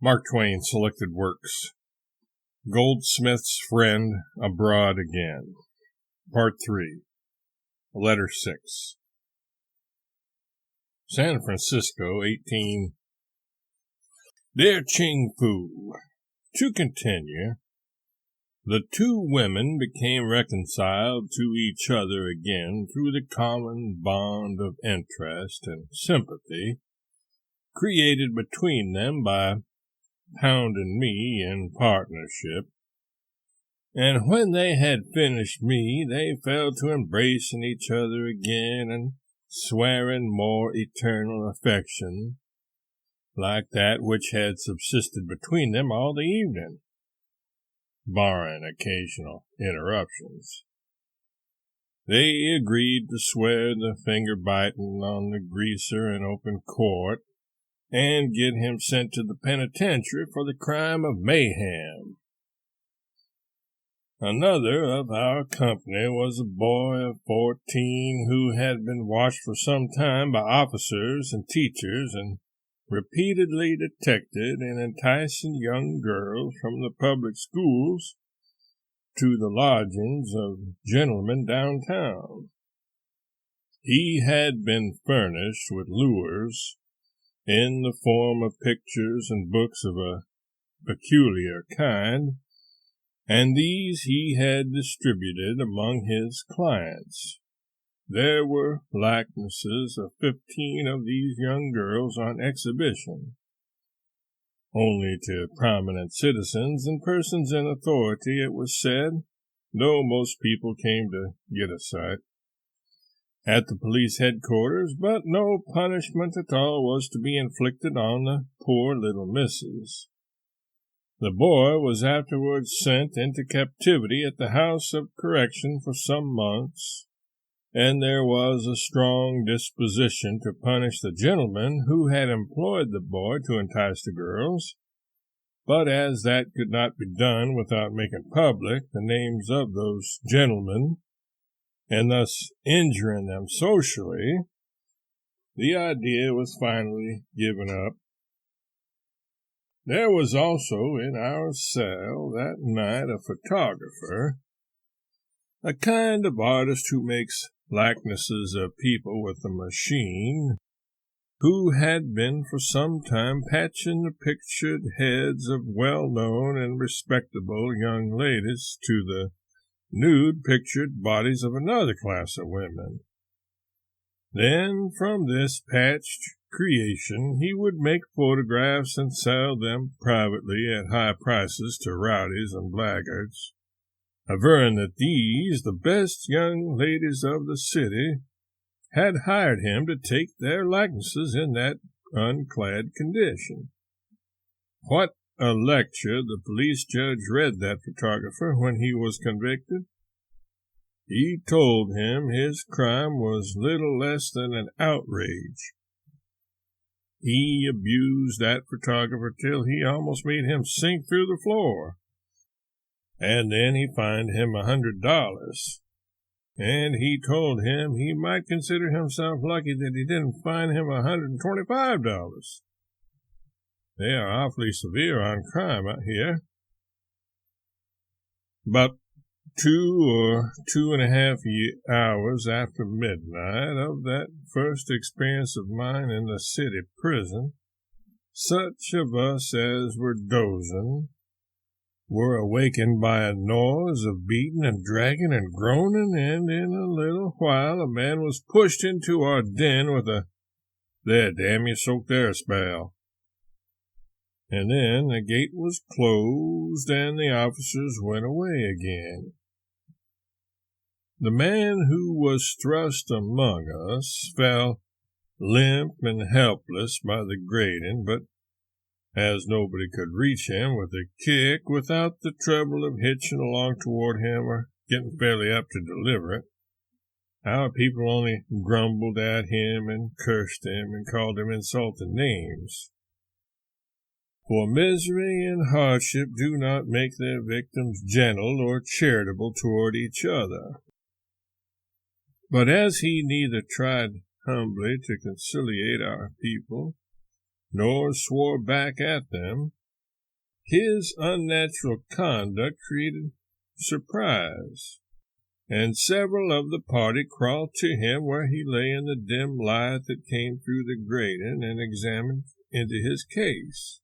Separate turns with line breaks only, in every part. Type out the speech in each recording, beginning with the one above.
Mark Twain Selected Works. Goldsmith's Friend Abroad Again. Part 3. Letter 6. San Francisco, 18. Dear Ching Fu, to continue, the two women became reconciled to each other again through the common bond of interest and sympathy created between them by Pound and me in partnership, and when they had finished me, they fell to embracing each other again and swearing more eternal affection, like that which had subsisted between them all the evening, barring occasional interruptions. They agreed to swear the finger-biting on the greaser in open court, and get him sent to the penitentiary for the crime of mayhem. Another of our company was a boy of 14 who had been watched for some time by officers and teachers and repeatedly detected in enticing young girls from the public schools to the lodgings of gentlemen downtown. He had been furnished with lures in the form of pictures and books of a peculiar kind, and these he had distributed among his clients. There were likenesses of 15 of these young girls on exhibition, only to prominent citizens and persons in authority, it was said, though most people came to get a sight at the police headquarters, but no punishment at all was to be inflicted on the poor little misses. The boy was afterwards sent into captivity at the House of Correction for some months, and there was a strong disposition to punish the gentleman who had employed the boy to entice the girls, but as that could not be done without making public the names of those gentlemen, and thus injuring them socially, the idea was finally given up. There was also in our cell that night a photographer, a kind of artist who makes likenesses of people with a machine, who had been for some time patching the pictured heads of well-known and respectable young ladies to the nude pictured bodies of another class of women. Then from this patched creation he would make photographs and sell them privately at high prices to rowdies and blackguards, averring that these, the best young ladies of the city, had hired him to take their likenesses in that unclad condition. What a lecture the police judge read that photographer when he was convicted. He told him his crime was little less than an outrage. He abused that photographer till he almost made him sink through the floor. And then he fined him $100. And he told him he might consider himself lucky that he didn't fine him $125. They are awfully severe on crime out here. About 2 or 2.5 hours after midnight of that first experience of mine in the city prison, such of us as were dozing were awakened by a noise of beating and dragging and groaning, and in a little while a man was pushed into our den with a, "There, damn you, soak there a spell." And then the gate was closed, and the officers went away again. The man who was thrust among us fell limp and helpless by the grating, but as nobody could reach him with a kick without the trouble of hitching along toward him or getting fairly up to deliver it, our people only grumbled at him and cursed him and called him insulting names. For misery and hardship do not make their victims gentle or charitable toward each other. But as he neither tried humbly to conciliate our people, nor swore back at them, His unnatural conduct created surprise, and several of the party crawled to him where he lay in the dim light that came through the grating and examined into his case.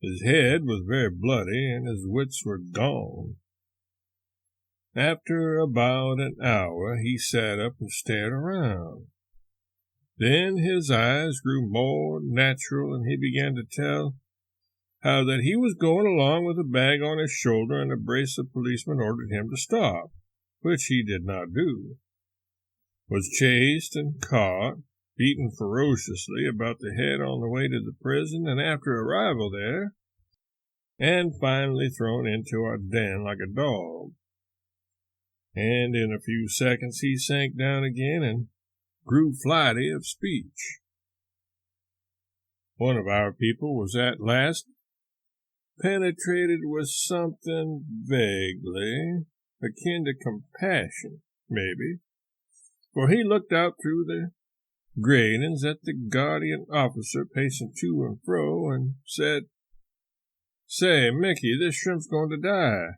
His head was very bloody, and his wits were gone. After about an hour, he sat up and stared around. Then his eyes grew more natural, and he began to tell how that he was going along with a bag on his shoulder, and a brace of policemen ordered him to stop, which he did not do, was chased and caught, beaten ferociously about the head on the way to the prison, and after arrival there, and finally thrown into our den like a dog. And in a few seconds he sank down again and grew flighty of speech. One of our people was at last penetrated with something vaguely akin to compassion, maybe, for he looked out through the gratings at the guardian officer pacing to and fro and said, "Say, Mickey, this shrimp's going to die."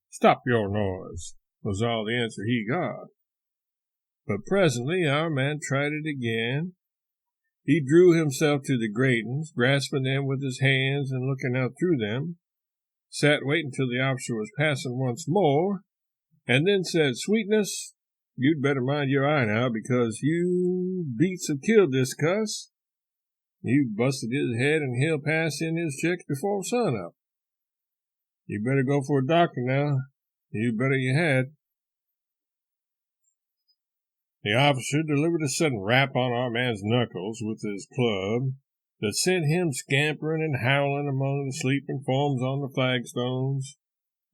"Stop your noise," was all the answer he got. But presently our man tried it again. He drew himself to the gratings, grasping them with his hands and looking out through them, sat waiting till the officer was passing once more, and then said, "Sweetness, you'd better mind your eye now, because you beats have killed this cuss. You've busted his head, and he'll pass in his checks before sunup. You better go for a doctor now. You better you had." The officer delivered a sudden rap on our man's knuckles with his club that sent him scampering and howling among the sleeping forms on the flagstones,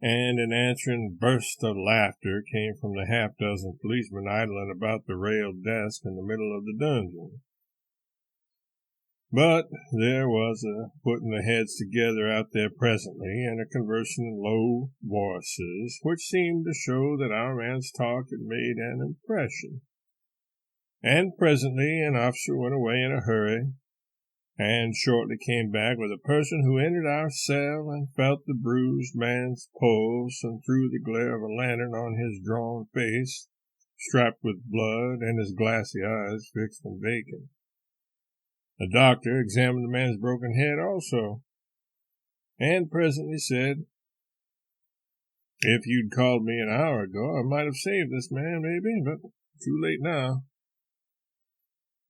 and an answering burst of laughter came from the half-dozen policemen idling about the railed desk in the middle of the dungeon. But there was a putting the heads together out there presently, and a conversing in low voices, which seemed to show that our man's talk had made an impression. And presently an officer went away in a hurry, and shortly came back with a person who entered our cell and felt the bruised man's pulse, and through the glare of a lantern on his drawn face, striped with blood, and his glassy eyes fixed and vacant. The doctor examined the man's broken head also, and presently said, "If you'd called me an hour ago, I might have saved this man, maybe, but too late now."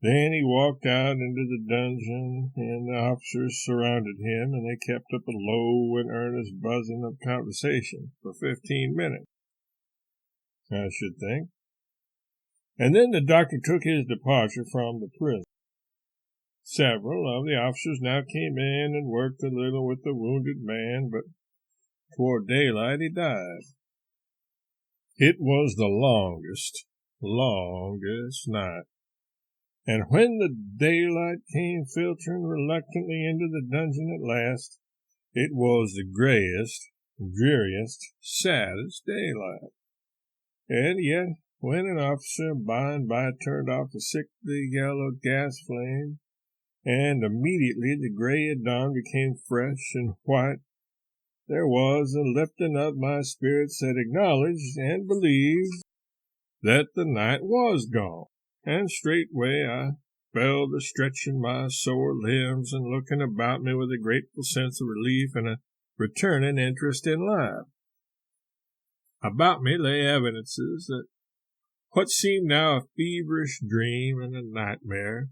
Then he walked out into the dungeon, and the officers surrounded him, and they kept up a low and earnest buzzing of conversation for 15 minutes, I should think. And then the doctor took his departure from the prison. Several of the officers now came in and worked a little with the wounded man, but toward daylight he died. It was the longest night. And when the daylight came filtering reluctantly into the dungeon at last, it was the grayest, dreariest, saddest daylight. And yet, when an officer by and by turned off the sickly yellow gas flame, and immediately the gray of dawn became fresh and white, there was a lifting of my spirits that acknowledged and believed that the night was gone. And straightway I fell to stretching my sore limbs and looking about me with a grateful sense of relief and a returning interest in life. About me lay evidences that what seemed now a feverish dream and a nightmare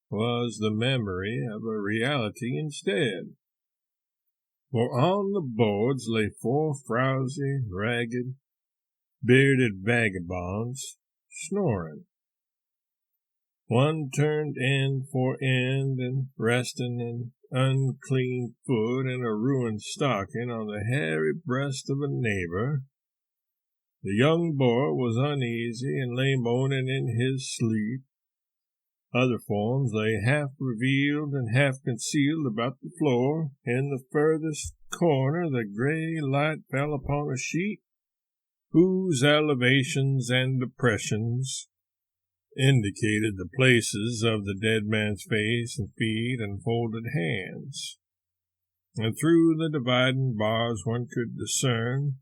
was the memory of a reality instead. For on the boards lay 4 frowsy, ragged, bearded vagabonds snoring. One turned end for end and resting an unclean foot in a ruined stocking on the hairy breast of a neighbor. The young boy was uneasy and lay moaning in his sleep. Other forms lay half revealed and half concealed about the floor. In the furthest corner the gray light fell upon a sheet whose elevations and depressions indicated the places of the dead man's face and feet and folded hands. and through the dividing bars one could discern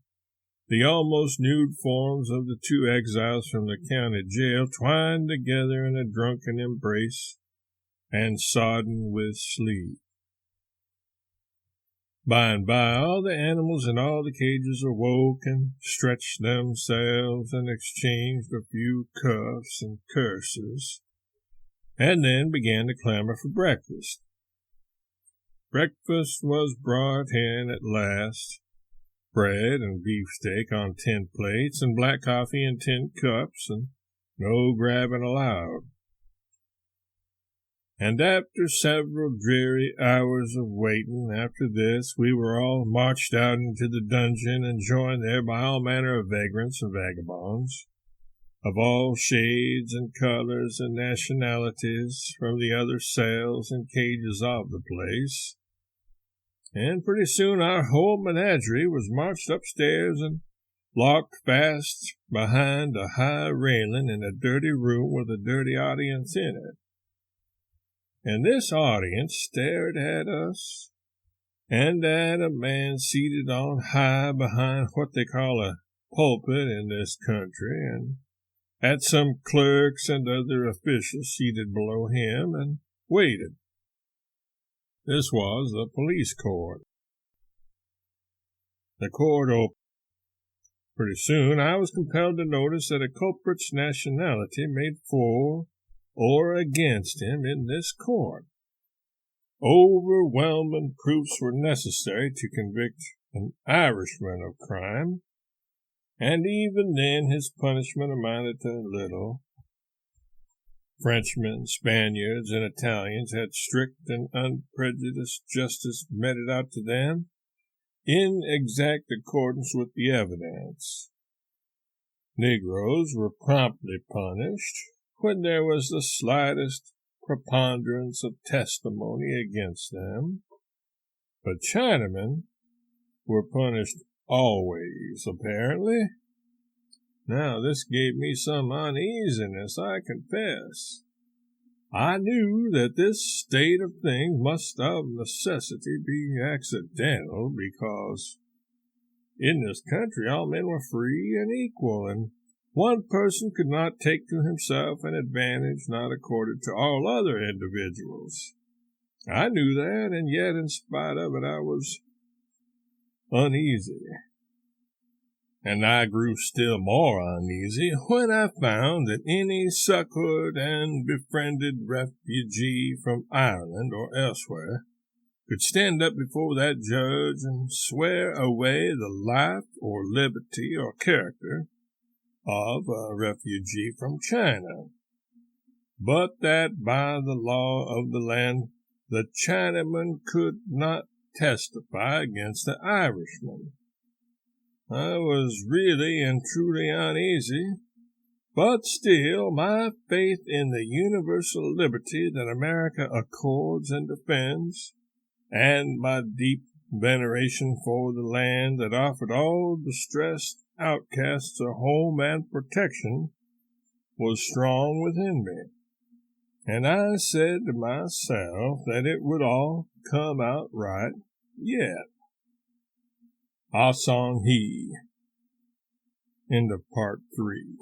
the almost nude forms of the two exiles from the county jail twined together in a drunken embrace and sodden with sleep. By and by, all the animals in all the cages awoke and stretched themselves and exchanged a few cuffs and curses, and then began to clamor for breakfast. Breakfast was brought in at last, bread and beefsteak on tin plates, and black coffee in tin cups, and no grabbing allowed. And after several dreary hours of waiting, after this, we were all marched out into the dungeon and joined there by all manner of vagrants and vagabonds, of all shades and colors and nationalities, from the other cells and cages of the place. And pretty soon our whole menagerie was marched upstairs and locked fast behind a high railing in a dirty room with a dirty audience in it. And this audience stared at us and at a man seated on high behind what they call a pulpit in this country, and at some clerks and other officials seated below him, and waited. This was the police court. The court opened. Pretty soon I was compelled to notice that a culprit's nationality made for or against him in this court. Overwhelming proofs were necessary to convict an Irishman of crime, and even then his punishment amounted to little. Frenchmen, Spaniards, and Italians had strict and unprejudiced justice meted out to them in exact accordance with the evidence. Negroes were promptly punished when there was the slightest preponderance of testimony against them, but Chinamen were punished always, apparently. Now, this gave me some uneasiness, I confess. I knew that this state of things must of necessity be accidental, because in this country all men were free and equal, and one person could not take to himself an advantage not accorded to all other individuals. I knew that, and yet in spite of it I was uneasy. And I grew still more uneasy when I found that any succored and befriended refugee from Ireland or elsewhere could stand up before that judge and swear away the life or liberty or character of a refugee from China, but that by the law of the land the Chinaman could not testify against the Irishman. I was really and truly uneasy, but still my faith in the universal liberty that America accords and defends, and my deep veneration for the land that offered all distressed outcasts a home and protection, was strong within me, and I said to myself that it would all come out right yet. Ah Song Hee. End of part 3.